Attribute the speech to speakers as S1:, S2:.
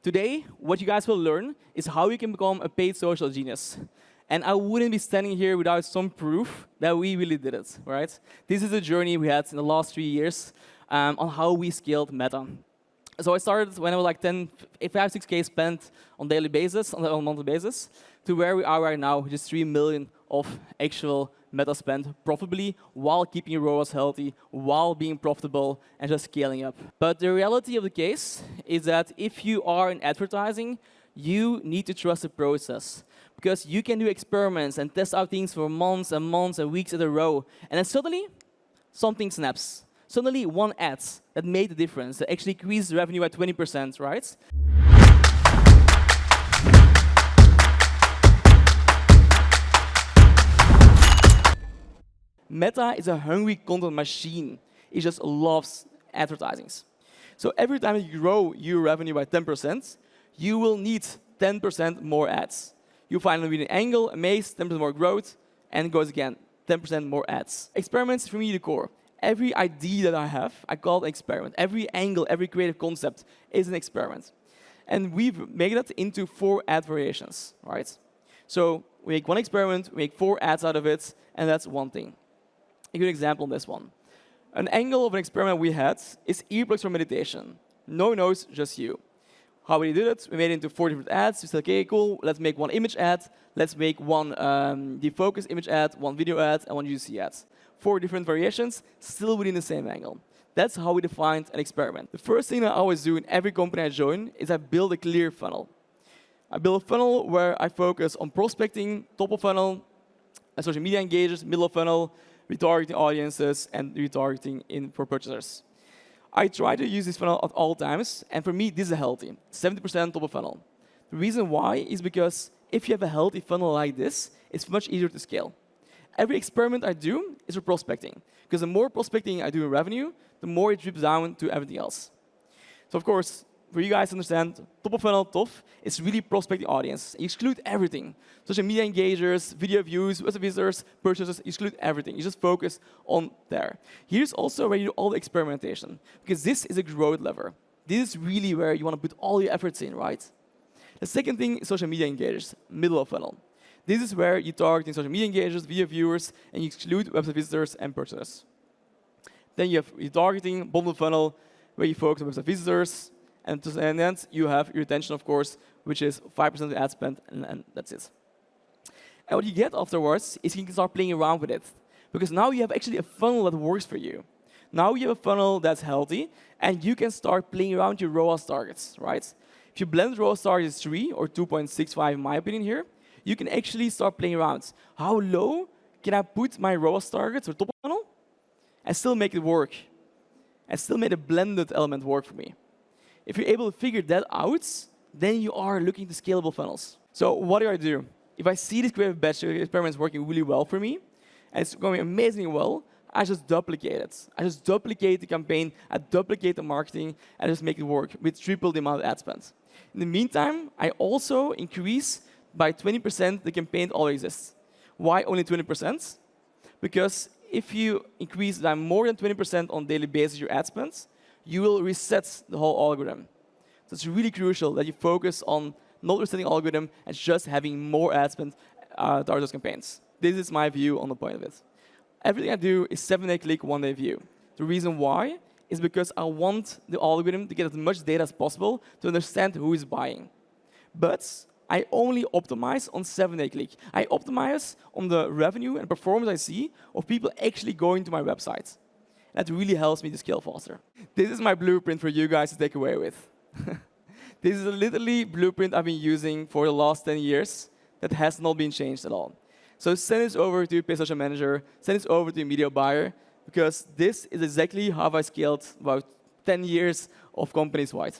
S1: Today, what you guys will learn is how you can become a paid social genius. And I wouldn't be standing here without some proof that we really did it, right? This is a journey we had in the last 3 years on how we scaled Meta. So I started when I was like 5, 6K spent on daily basis, on a monthly basis, to where we are right now, which is 3 million of actual Meta spend profitably while keeping your ROAS healthy, while being profitable and just scaling up. But the reality of the case is that if you are in advertising, you need to trust the process. Because you can do experiments and test out things for months and months and weeks in a row. And then suddenly, something snaps. Suddenly, one ad that made the difference, that actually increased revenue by 20%, right? Meta is a hungry content machine. It just loves advertising. So every time you grow your revenue by 10%, you will need 10% more ads. You finally an angle, a maze, 10% more growth, and it goes again, 10% more ads. Experiments for me the core. Every idea that I have, I call it an experiment. Every angle, every creative concept is an experiment. And we've made it into 4 ad variations, right? So we make one experiment, we make 4 ads out of it, and that's one thing. A good example on this one. An angle of an experiment we had is earplugs for meditation. No nose, just you. How we did it, we made it into 4 different ads. We said, okay, cool, let's make one image ad. Let's make one defocus image ad, one video ad, and one UGC ad. 4 different variations, still within the same angle. That's how we defined an experiment. The first thing I always do in every company I join is I build a clear funnel. I build a funnel where I focus on prospecting, top of funnel, social media engagers, middle of funnel, retargeting audiences, and retargeting for purchasers. I try to use this funnel at all times, and for me, this is healthy, 70% top of funnel. The reason why is because if you have a healthy funnel like this, it's much easier to scale. Every experiment I do is for prospecting, because the more prospecting I do in revenue, the more it drips down to everything else. So of course, for you guys to understand, top of funnel, tough, is really prospecting audience. You exclude everything. Social media engagers, video views, website visitors, purchases, you exclude everything. You just focus on there. Here's also where you do all the experimentation, because this is a growth lever. This is really where you want to put all your efforts in, right? The second thing is social media engagers, middle of funnel. This is where you target social media engagers, video viewers, and you exclude website visitors and purchasers. Then you have retargeting, bottom of funnel, where you focus on website visitors, and then you have your retention, of course, which is 5% of the ad spend, and that's it. And what you get afterwards is you can start playing around with it. Because now you have actually a funnel that works for you. Now you have a funnel that's healthy, and you can start playing around with your ROAS targets, right? If you blend ROAS targets 3 or 2.65 in my opinion here, you can actually start playing around. How low can I put my ROAS targets or top of funnel and still make it work? And still make a blended element work for me. If you're able to figure that out, then you are looking to scalable funnels. So what do? If I see this creative batch experiment is working really well for me, and it's going amazingly well, I just duplicate it. I just duplicate the campaign, I duplicate the marketing, and just make it work with triple the amount of ad spend. In the meantime, I also increase by 20% the campaign that already exists. Why only 20%? Because if you increase by more than 20% on a daily basis your ad spend, you will reset the whole algorithm. So it's really crucial that you focus on not resetting the algorithm and just having more ad spend to those campaigns. This is my view on the point of it. Everything I do is 7-day click, 1-day view. The reason why is because I want the algorithm to get as much data as possible to understand who is buying. But I only optimize on 7-day click. I optimize on the revenue and performance I see of people actually going to my website. That really helps me to scale faster. This is my blueprint for you guys to take away with. This is a literally blueprint I've been using for the last 10 years that has not been changed at all. So send this over to your paid social manager, send this over to your media buyer, because this is exactly how I scaled about 10 years of companies wide.